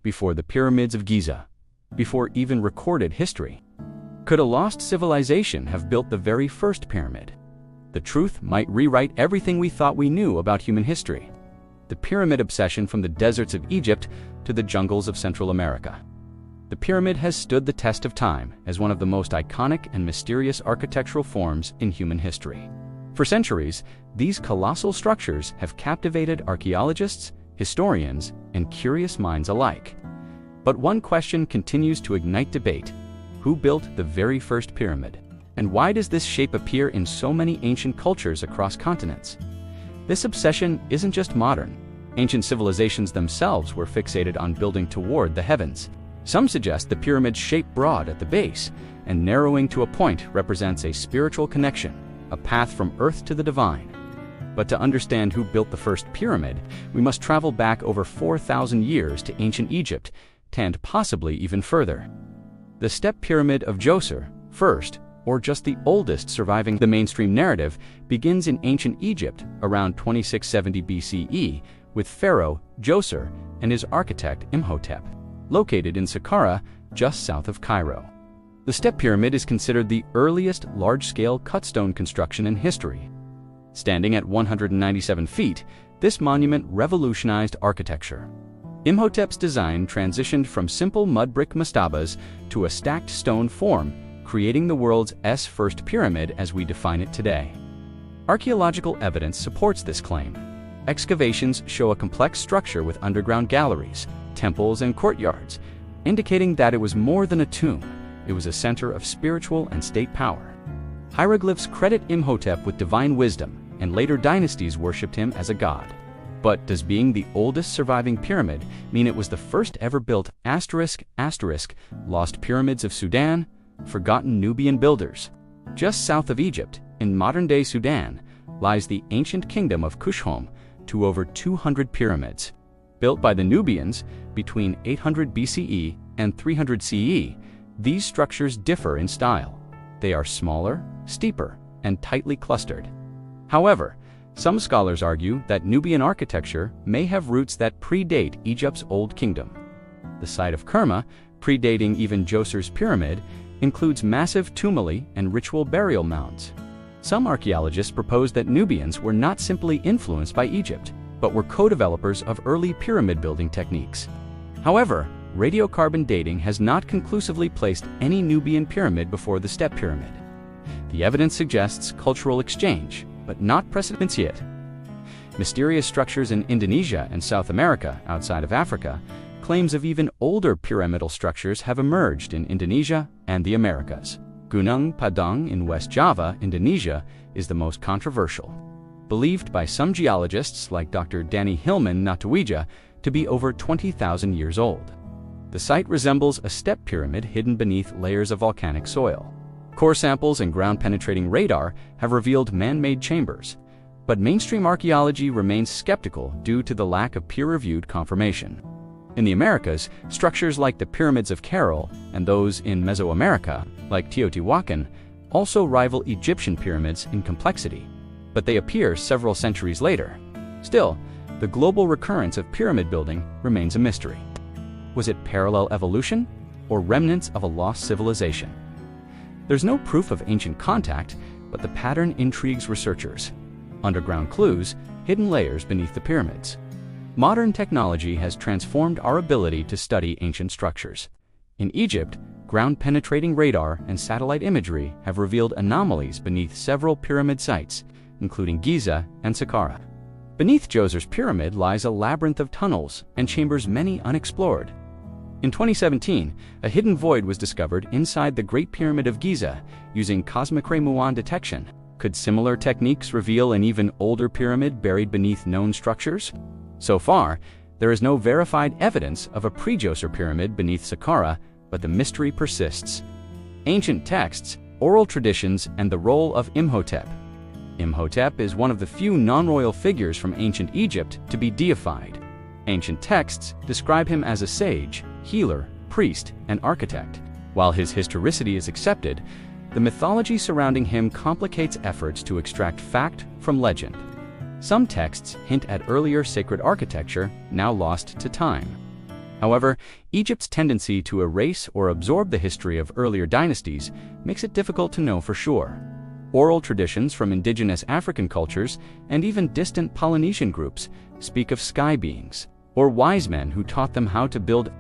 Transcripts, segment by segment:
before the pyramids of Giza, before even recorded history. Could a lost civilization have built the very first pyramid? The truth might rewrite everything we thought we knew about human history. The pyramid obsession from the deserts of Egypt to the jungles of Central America. The pyramid has stood the test of time as one of the most iconic and mysterious architectural forms in human history. For centuries, these colossal structures have captivated archaeologists, historians, and curious minds alike. But one question continues to ignite debate: who built the very first pyramid? And why does this shape appear in so many ancient cultures across continents? This obsession isn't just modern. Ancient civilizations themselves were fixated on building toward the heavens. Some suggest the pyramid's shape broad at the base and narrowing to a point represents a spiritual connection, a path from earth to the divine. But to understand who built the first pyramid, we must travel back over 4,000 years to ancient Egypt, and possibly even further. The Step Pyramid of Djoser, first, or just the oldest surviving the mainstream narrative, begins in ancient Egypt around 2670 BCE with Pharaoh Djoser and his architect Imhotep, located in Saqqara, just south of Cairo. The Step Pyramid is considered the earliest large-scale cut-stone construction in history. Standing at 197 feet, this monument revolutionized architecture. Imhotep's design transitioned from simple mud brick mastabas to a stacked stone form, creating the world's first pyramid as we define it today. Archaeological evidence supports this claim. Excavations show a complex structure with underground galleries, temples, and courtyards, indicating that it was more than a tomb. It was a center of spiritual and state power. Hieroglyphs credit Imhotep with divine wisdom, and later dynasties worshipped him as a god. But does being the oldest surviving pyramid mean it was the first ever built ***, lost pyramids of Sudan, forgotten Nubian builders? Just south of Egypt, in modern-day Sudan, lies the ancient kingdom of Kushhom, to over 200 pyramids. Built by the Nubians between 800 BCE and 300 CE, these structures differ in style. They are smaller, steeper, and tightly clustered. However, some scholars argue that Nubian architecture may have roots that predate Egypt's Old Kingdom. The site of Kerma, predating even Djoser's pyramid, includes massive tumuli and ritual burial mounds. Some archaeologists propose that Nubians were not simply influenced by Egypt, but were co-developers of early pyramid building techniques. However, radiocarbon dating has not conclusively placed any Nubian pyramid before the Step Pyramid. The evidence suggests cultural exchange, but not precedence yet. Mysterious structures in Indonesia and South America, outside of Africa, claims of even older pyramidal structures have emerged in Indonesia and the Americas. Gunung Padang in West Java, Indonesia, is the most controversial. Believed by some geologists like Dr. Danny Hillman Natuija to be over 20,000 years old. The site resembles a step pyramid hidden beneath layers of volcanic soil. Core samples and ground-penetrating radar have revealed man-made chambers, but mainstream archaeology remains skeptical due to the lack of peer-reviewed confirmation. In the Americas, structures like the pyramids of Cairo and those in Mesoamerica, like Teotihuacan, also rival Egyptian pyramids in complexity, but they appear several centuries later. Still, the global recurrence of pyramid building remains a mystery. Was it parallel evolution or remnants of a lost civilization? There's no proof of ancient contact, but the pattern intrigues researchers. Underground clues, hidden layers beneath the pyramids. Modern technology has transformed our ability to study ancient structures. In Egypt, ground-penetrating radar and satellite imagery have revealed anomalies beneath several pyramid sites, including Giza and Saqqara. Beneath Djoser's pyramid lies a labyrinth of tunnels and chambers many unexplored. In 2017, a hidden void was discovered inside the Great Pyramid of Giza using cosmic ray muon detection. Could similar techniques reveal an even older pyramid buried beneath known structures? So far, there is no verified evidence of a pre-Djoser pyramid beneath Saqqara, but the mystery persists. Ancient texts, oral traditions, and the role of Imhotep. Imhotep is one of the few non-royal figures from ancient Egypt to be deified. Ancient texts describe him as a sage, healer, priest, and architect. While his historicity is accepted, the mythology surrounding him complicates efforts to extract fact from legend. Some texts hint at earlier sacred architecture, now lost to time. However, Egypt's tendency to erase or absorb the history of earlier dynasties makes it difficult to know for sure. Oral traditions from indigenous African cultures and even distant Polynesian groups speak of sky beings or wise men who taught them how to build.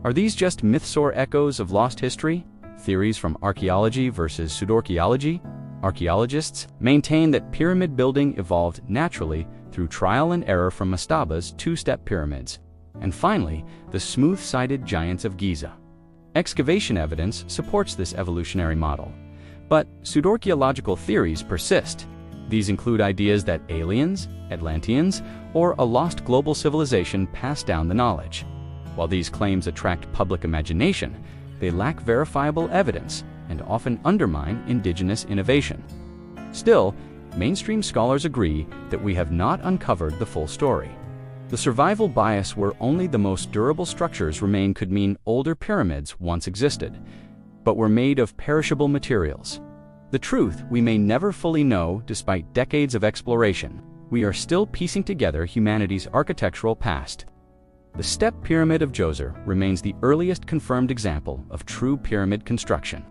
Are these just myths or echoes of lost history? Theories from archaeology versus pseudarchaeology? Archaeologists maintain that pyramid building evolved naturally through trial and error from Mastaba's two-step pyramids, and finally, the smooth-sided giants of Giza. Excavation evidence supports this evolutionary model. But pseudarchaeological theories persist. These include ideas that aliens, Atlanteans, or a lost global civilization passed down the knowledge. While these claims attract public imagination, they lack verifiable evidence and often undermine indigenous innovation. Still, mainstream scholars agree that we have not uncovered the full story. The survival bias where only the most durable structures remain could mean older pyramids once existed, but were made of perishable materials. The truth we may never fully know despite decades of exploration. We are still piecing together humanity's architectural past. The Step Pyramid of Djoser remains the earliest confirmed example of true pyramid construction.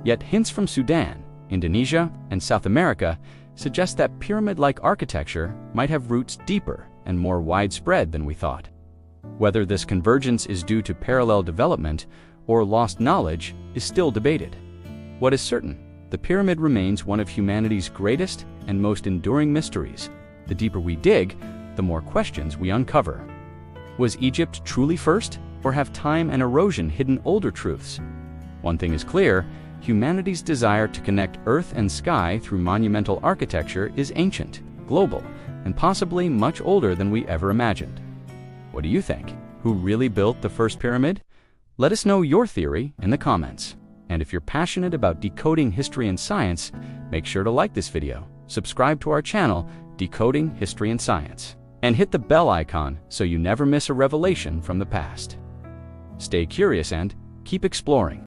Yet hints from Sudan, Indonesia, and South America suggest that pyramid-like architecture might have roots deeper and more widespread than we thought. Whether this convergence is due to parallel development or lost knowledge is still debated. What is certain, the pyramid remains one of humanity's greatest and most enduring mysteries. The deeper we dig, the more questions we uncover. Was Egypt truly first, or have time and erosion hidden older truths? One thing is clear, humanity's desire to connect earth and sky through monumental architecture is ancient, global, and possibly much older than we ever imagined. What do you think? Who really built the first pyramid? Let us know your theory in the comments. And if you're passionate about decoding history and science, make sure to like this video, subscribe to our channel, Decoding History and Science, and hit the bell icon so you never miss a revelation from the past. Stay curious and keep exploring.